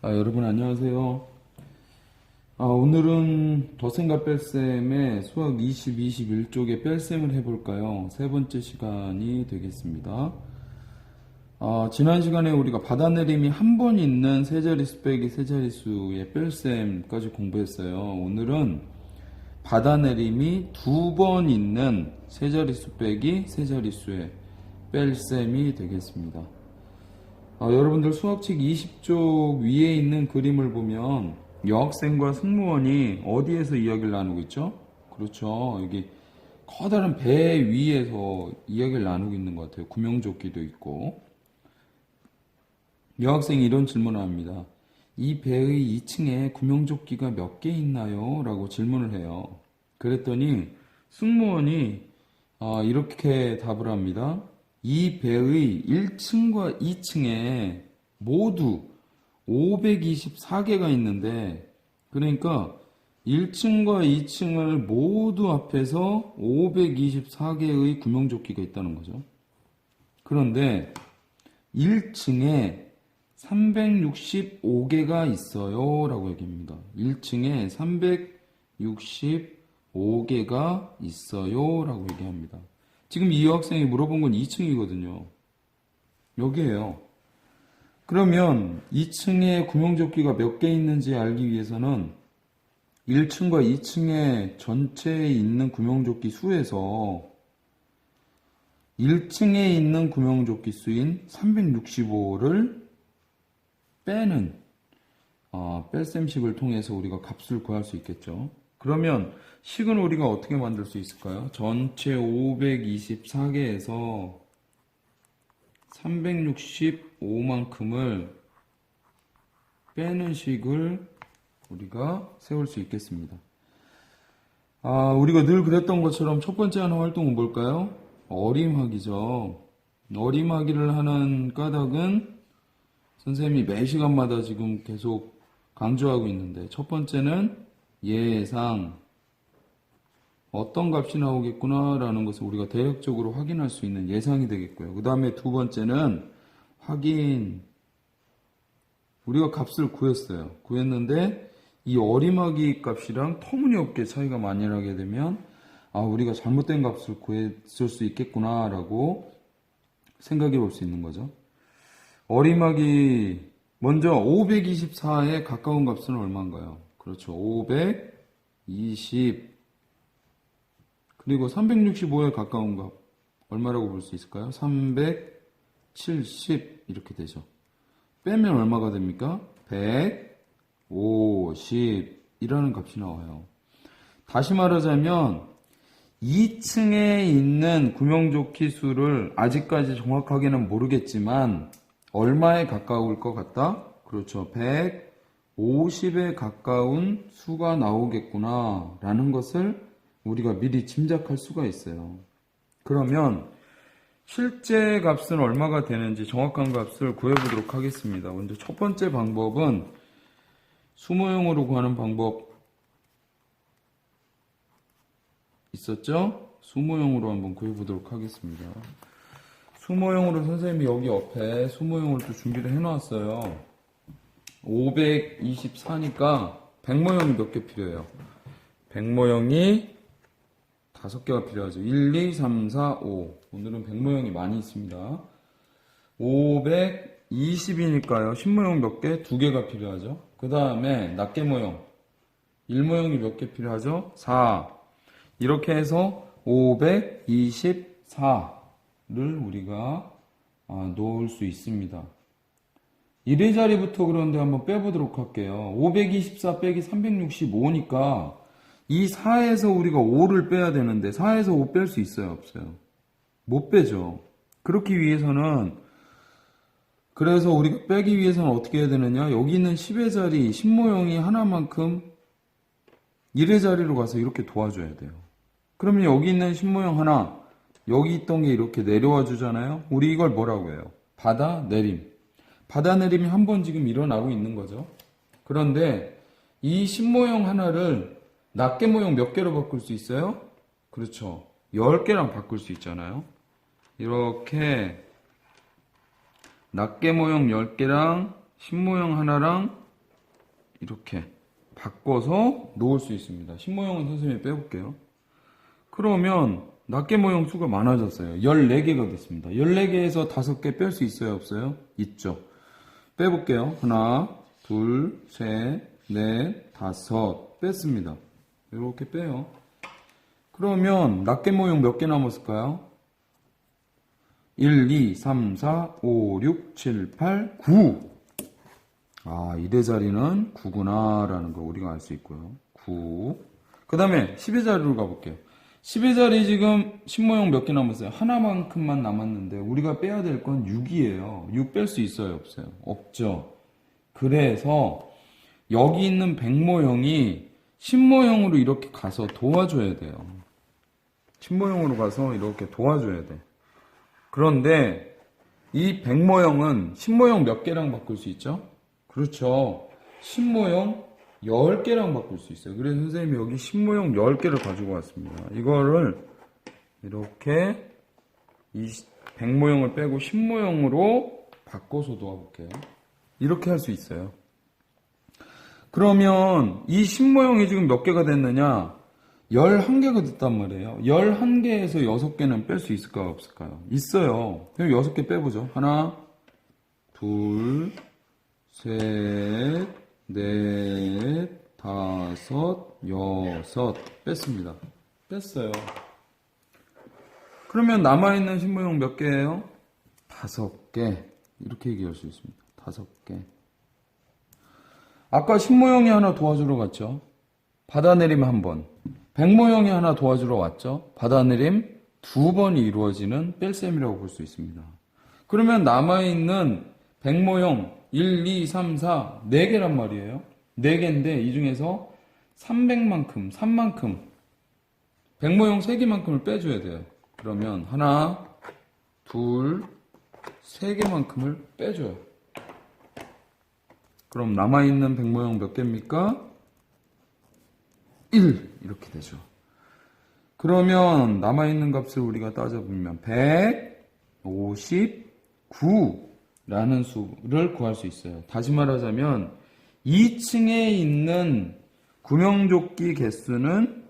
여러분 안녕하세요. 오늘은 덧셈과 뺄셈의 수학 20, 21쪽의 뺄셈을 해볼까요? 세 번째 시간이 되겠습니다. 지난 시간에 우리가 받아내림이 한 번 있는 세자릿수 빼기 세자릿수의 뺄셈까지 공부했어요. 오늘은 받아내림이 두 번 있는 세자릿수 빼기 세자릿수의 뺄셈이 되겠습니다. 여러분들 수학책 20쪽 위에 있는 그림을 보면 여학생과 승무원이 어디에서 이야기를 나누고 있죠? 그렇죠. 여기 커다란 배 위에서 이야기를 나누고 있는 것 같아요. 구명조끼도 있고. 여학생이 이런 질문을 합니다. 이 배의 2층에 구명조끼가 몇 개 있나요? 라고 질문을 해요. 그랬더니 승무원이 이렇게 답을 합니다. 이 배의 1층과 2층에 모두 524개가 있는데, 그러니까 1층과 2층을 모두 합해서 524개의 구명조끼가 있다는 거죠. 그런데 1층에 365개가 있어요 라고 얘기합니다. 1층에 365개가 있어요 라고 얘기합니다. 지금 이 여학생이 물어본 건 2층이거든요. 여기에요. 그러면 2층에 구명조끼가 몇 개 있는지 알기 위해서는 1층과 2층에 전체에 있는 구명조끼 수에서 1층에 있는 구명조끼 수인 365를 빼는 뺄셈식을 통해서 우리가 값을 구할 수 있겠죠. 그러면 식은 우리가 어떻게 만들 수 있을까요? 전체 524개에서 365만큼을 빼는 식을 우리가 세울 수 있겠습니다. 우리가 늘 그랬던 것처럼 첫 번째 하는 활동은 뭘까요? 어림하기죠. 어림하기를 하는 까닭은 선생님이 매 시간마다 지금 계속 강조하고 있는데, 첫 번째는 예상, 어떤 값이 나오겠구나 라는 것을 우리가 대략적으로 확인할 수 있는 예상이 되겠고요. 그 다음에 두 번째는 확인. 우리가 값을 구했는데 이 어림하기 값이랑 터무니없게 차이가 많이 나게 되면 우리가 잘못된 값을 구했을 수 있겠구나 라고 생각해 볼 수 있는 거죠. 어림하기, 먼저 524에 가까운 값은 얼마인가요? 그렇죠. 520. 그리고 365에 가까운 값 얼마라고 볼 수 있을까요? 370 이렇게 되죠. 빼면 얼마가 됩니까? 150 이라는 값이 나와요. 다시 말하자면 2층에 있는 구명조끼 수를 아직까지 정확하게는 모르겠지만 얼마에 가까울 것 같다? 그렇죠. 150에 가까운 수가 나오겠구나 라는 것을 우리가 미리 짐작할 수가 있어요. 그러면 실제 값은 얼마가 되는지 정확한 값을 구해보도록 하겠습니다. 먼저 첫 번째 방법은 수모형으로 구하는 방법 있었죠? 수모형으로 한번 구해보도록 하겠습니다. 수모형으로 선생님이 여기 옆에 수모형을 또 준비를 해놨어요. 524니까 백모형이 몇 개 필요해요? 백모형이 5개가 필요하죠. 1, 2, 3, 4, 5. 오늘은 백모형이 많이 있습니다. 520이니까요. 신모형 몇 개? 2개가 필요하죠. 그 다음에 낱개모형. 1모형이 몇 개 필요하죠? 4. 이렇게 해서 524를 우리가 놓을 수 있습니다. 1의 자리부터 그런데 한번 빼보도록 할게요. 524 빼기 365니까 이 4에서 우리가 5를 빼야 되는데 4에서 5 뺄 수 있어요? 없어요? 못 빼죠. 그렇기 위해서는, 그래서 우리가 빼기 위해서는 어떻게 해야 되느냐, 여기 있는 10의 자리, 10모형이 하나만큼 1의 자리로 가서 이렇게 도와줘야 돼요. 그러면 여기 있는 10모형 하나, 여기 있던 게 이렇게 내려와 주잖아요. 우리 이걸 뭐라고 해요? 받아내림. 받아내림이 한 번 지금 일어나고 있는 거죠. 그런데 이 10모형 하나를 낱개모형 몇 개로 바꿀 수 있어요? 그렇죠. 10개랑 바꿀 수 있잖아요. 이렇게 낱개모형 10개랑 신모형 하나랑 이렇게 바꿔서 놓을 수 있습니다. 신모형은 선생님이 빼볼게요. 그러면 낱개 모형 수가 많아졌어요. 14개가 됐습니다. 14개에서 5개 뺄 수 있어요? 없어요? 있죠. 빼볼게요. 하나, 둘, 셋, 넷, 다섯 뺐습니다. 이렇게 빼요. 그러면 낱개 모형 몇 개 남았을까요? 1, 2, 3, 4, 5, 6, 7, 8, 9. 아, 1의 자리는 9구나 라는 거 우리가 알 수 있고요. 9. 그 다음에 10의 자리로 가볼게요. 10의 자리 지금 신모형 몇 개 남았어요? 하나만큼만 남았는데 우리가 빼야 될 건 6이에요. 6 뺄 수 있어요? 없어요? 없죠. 그래서 여기 있는 100모형이 신모형으로 이렇게 가서 도와줘야 돼요. 신모형으로 가서 이렇게 도와줘야 돼. 그런데 이 100모형은 신모형 몇 개랑 바꿀 수 있죠? 그렇죠. 신모형 10개랑 바꿀 수 있어요. 그래서 선생님이 여기 신모형 10개를 가지고 왔습니다. 이거를 이렇게 이 100모형을 빼고 신모형으로 바꿔서 놓아볼게요. 이렇게 할 수 있어요. 그러면 이 신모형이 지금 몇 개가 됐느냐? 11개가 됐단 말이에요. 11개에서 6개는 뺄 수 있을까요? 없을까요? 있어요. 그럼 6개 빼보죠. 하나, 둘, 셋, 넷, 다섯, 여섯 뺐습니다. 뺐어요. 그러면 남아있는 신모형 몇 개예요? 5개. 이렇게 얘기할 수 있습니다. 5개. 아까 신모형이 하나 도와주러 갔죠? 받아내림 한 번. 100모형이 하나 도와주러 왔죠? 받아내림 2번이 이루어지는 뺄셈이라고 볼 수 있습니다. 그러면 남아있는 100모형 1, 2, 3, 4, 4개란 말이에요. 4개인데 이 중에서 300만큼, 3만큼 100모형 3개만큼을 빼줘야 돼요. 그러면 하나, 둘, 3개만큼을 빼줘요. 그럼 남아있는 100모형 몇 개입니까? 1 이렇게 되죠. 그러면 남아있는 값을 우리가 따져보면 159라는 수를 구할 수 있어요. 다시 말하자면 2층에 있는 구명조끼 개수는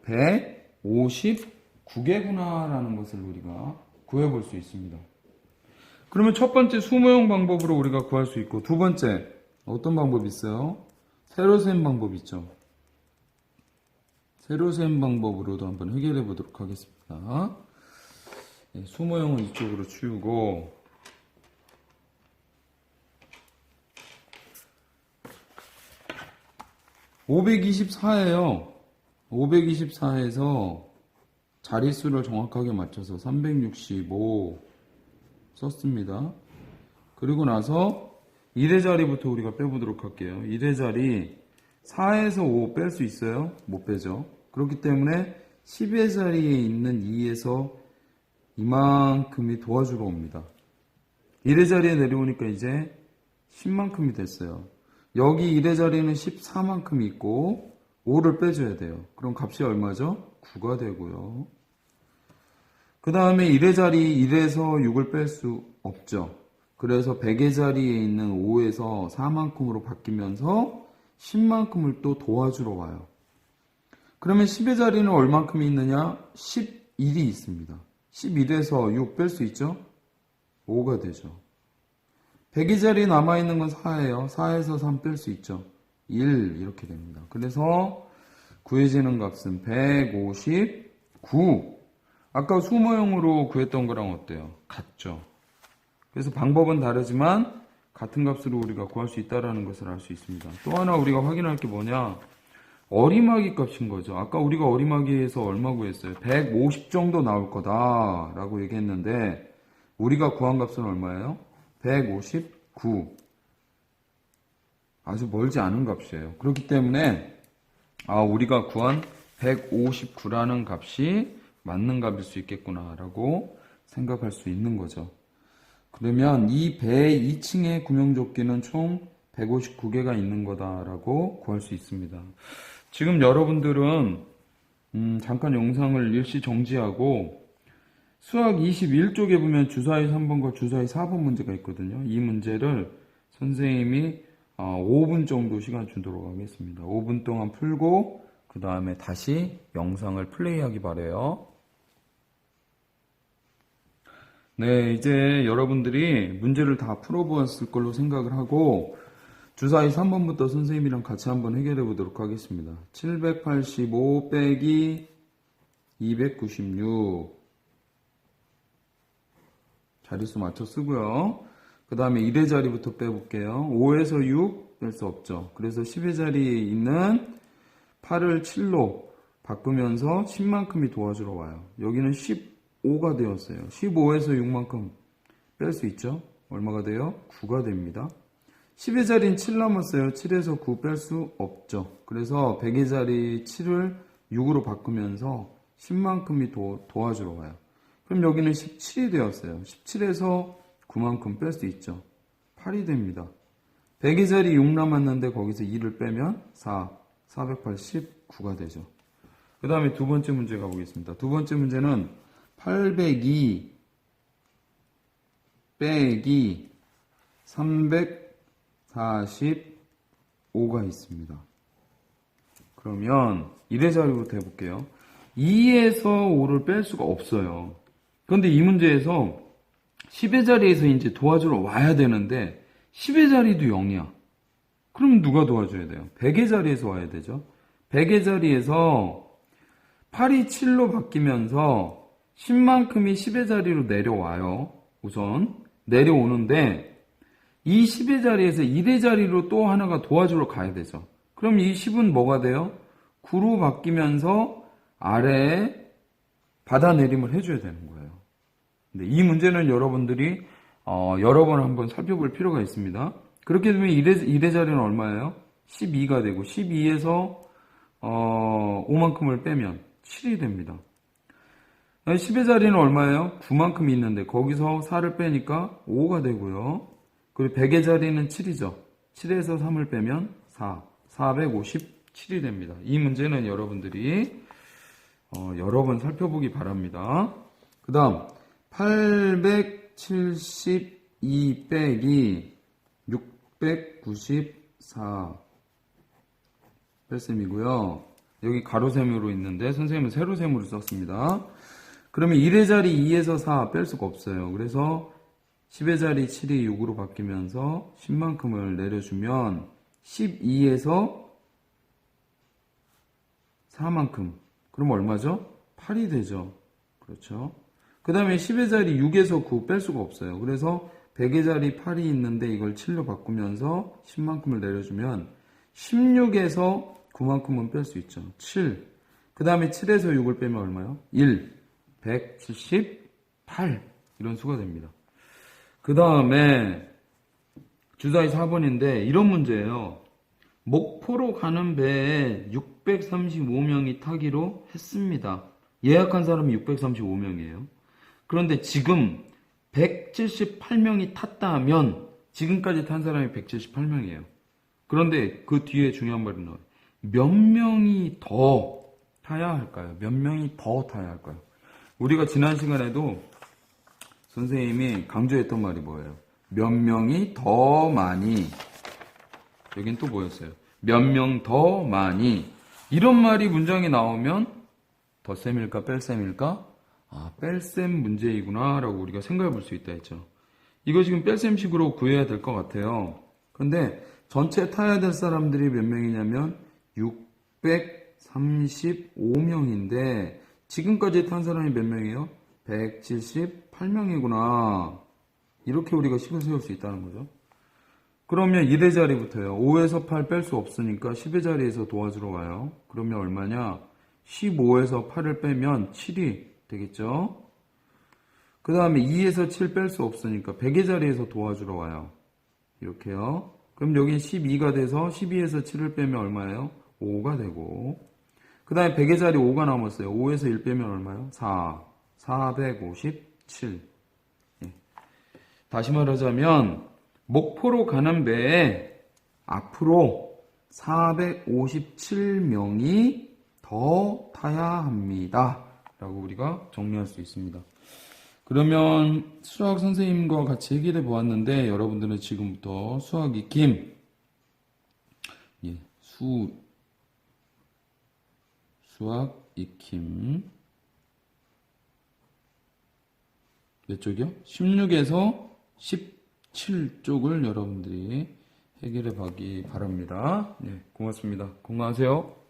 159개구나 라는 것을 우리가 구해볼 수 있습니다. 그러면 첫 번째 수모형 방법으로 우리가 구할 수 있고, 두 번째 어떤 방법이 있어요? 세로 세는 방법 있죠. 세로 세는 방법으로도 한번 해결해 보도록 하겠습니다. 네, 수모형은 이쪽으로 치우고, (524예요) 524에서 자릿수를 정확하게 맞춰서 365 썼습니다. 그리고 나서 1의 자리부터 우리가 빼보도록 할게요. 1의 자리 4에서 5 뺄 수 있어요? 못 빼죠. 그렇기 때문에 10의 자리에 있는 2에서 이만큼이 도와주러 옵니다. 1의 자리에 내려오니까 이제 10만큼이 됐어요. 여기 1의 자리에는 14만큼이 있고 5를 빼줘야 돼요. 그럼 값이 얼마죠? 9가 되고요. 그 다음에 1의 자리 1에서 6을 뺄 수 없죠. 그래서 100의 자리에 있는 5에서 4만큼으로 바뀌면서 10만큼을 또 도와주러 와요. 그러면 10의 자리는 얼만큼이 있느냐? 11이 있습니다. 11에서 6 뺄 수 있죠? 5가 되죠. 100의 자리에 남아있는 건 4예요. 4에서 3 뺄 수 있죠. 1 이렇게 됩니다. 그래서 구해지는 값은 159. 아까 수모형으로 구했던 거랑 어때요? 같죠. 그래서 방법은 다르지만 같은 값으로 우리가 구할 수 있다는 것을 알 수 있습니다. 또 하나 우리가 확인할 게 뭐냐? 어리마기 값인 거죠. 아까 우리가 어리마기에서 얼마 구했어요? 150 정도 나올 거다 라고 얘기했는데 우리가 구한 값은 얼마예요? 159. 아주 멀지 않은 값이에요. 그렇기 때문에 우리가 구한 159라는 값이 맞는 값일 수 있겠구나 라고 생각할 수 있는 거죠. 그러면 이 배 2층의 구명조끼는 총 159개가 있는 거다라고 구할 수 있습니다. 지금 여러분들은 잠깐 영상을 일시 정지하고 수학 21쪽에 보면 주사위 3번과 주사위 4번 문제가 있거든요. 이 문제를 선생님이 5분 정도 시간 주도록 하겠습니다. 5분 동안 풀고 그 다음에 다시 영상을 플레이하기 바래요. 네, 이제 여러분들이 문제를 다 풀어보았을 걸로 생각을 하고 주사위 3번부터 선생님이랑 같이 한번 해결해 보도록 하겠습니다. 785 빼기 296 자릿수 맞춰 쓰고요. 그 다음에 1의 자리부터 빼볼게요. 5에서 6 뺄 수 없죠. 그래서 10의 자리에 있는 8을 7로 바꾸면서 10만큼이 도와주러 와요. 여기는 15가 되었어요. 15에서 6만큼 뺄 수 있죠. 얼마가 돼요? 9가 됩니다. 10의 자리는 7 남았어요. 7에서 9 뺄 수 없죠. 그래서 100의 자리 7을 6으로 바꾸면서 10만큼이 도와주러 와요. 그럼 여기는 17이 되었어요. 17에서 9만큼 뺄 수 있죠. 8이 됩니다. 100의 자리 6 남았는데 거기서 2를 빼면 489가 되죠. 그 다음에 두 번째 문제 가보겠습니다. 두 번째 문제는 802 빼기 345가 있습니다. 그러면 1의 자리부터 해볼게요. 2에서 5를 뺄 수가 없어요. 그런데 이 문제에서 10의 자리에서 이제 도와주러 와야 되는데 10의 자리도 0이야. 그럼 누가 도와줘야 돼요? 100의 자리에서 와야 되죠. 100의 자리에서 8이 7로 바뀌면서 10만큼이 10의 자리로 내려와요. 우선 내려오는데 이 10의 자리에서 1의 자리로 또 하나가 도와주러 가야 되죠. 그럼 이 10은 뭐가 돼요? 9로 바뀌면서 아래에 받아내림을 해줘야 되는 거예요. 근데 이 문제는 여러분들이 여러 번 한번 살펴볼 필요가 있습니다. 그렇게 되면 1의 자리는 얼마예요? 12가 되고 12에서 5만큼을 빼면 7이 됩니다. 10의 자리는 얼마예요? 9만큼 있는데 거기서 4를 빼니까 5가 되고요. 그리고 100의 자리는 7이죠. 7에서 3을 빼면 457이 됩니다. 이 문제는 여러분들이 여러 번 살펴보기 바랍니다. 그 다음 872 빼기 694 뺄셈이고요. 여기 가로셈으로 있는데 선생님은 세로셈으로 썼습니다. 그러면 1의 자리 2에서 4 뺄 수가 없어요. 그래서 10의 자리 7이 6으로 바뀌면서 10만큼을 내려주면 12에서 4만큼. 그럼 얼마죠? 8이 되죠. 그렇죠. 그 다음에 10의 자리 6에서 9 뺄 수가 없어요. 그래서 100의 자리 8이 있는데 이걸 7로 바꾸면서 10만큼을 내려주면 16에서 9만큼은 뺄 수 있죠. 7. 그 다음에 7에서 6을 빼면 얼마요? 1. 178. 이런 수가 됩니다. 그 다음에 주사위 4번인데 이런 문제예요. 목포로 가는 배에 635명이 타기로 했습니다. 예약한 사람이 635명이에요. 그런데 지금 178명이 탔다 하면 지금까지 탄 사람이 178명이에요. 그런데 그 뒤에 중요한 말은 뭐예요? 몇 명이 더 타야 할까요? 몇 명이 더 타야 할까요? 우리가 지난 시간에도 선생님이 강조했던 말이 뭐예요? 몇 명이 더 많이, 여긴 또 뭐였어요? 몇 명 더 많이. 이런 말이 문장에 나오면 덧셈일까 뺄셈일까? 뺄셈 문제이구나 라고 우리가 생각해 볼 수 있다 했죠. 이거 지금 뺄셈식으로 구해야 될 것 같아요. 근데 전체 타야 될 사람들이 몇 명이냐면 635명인데 지금까지 탄 사람이 몇 명이에요? 178명이구나. 이렇게 우리가 식을 세울 수 있다는 거죠. 그러면 1의 자리부터요. 5에서 8 뺄 수 없으니까 10의 자리에서 도와주러 와요. 그러면 얼마냐? 15에서 8을 빼면 7이 되겠죠? 그 다음에 2에서 7 뺄 수 없으니까 100의 자리에서 도와주러 와요. 이렇게요. 그럼 여긴 12가 돼서 12에서 7을 빼면 얼마예요? 5가 되고. 그 다음에 100의 자리 5가 남았어요. 5에서 1 빼면 얼마예요? 457. 예. 다시 말하자면 목포로 가는 배에 앞으로 457명이 더 타야 합니다. 라고 우리가 정리할 수 있습니다. 그러면 수학 선생님과 같이 해결해 보았는데 여러분들은 지금부터 수학 익힘 수학 익힘 몇 쪽이요? 16에서 17쪽을 여러분들이 해결해 보기 바랍니다. 네, 고맙습니다. 건강하세요.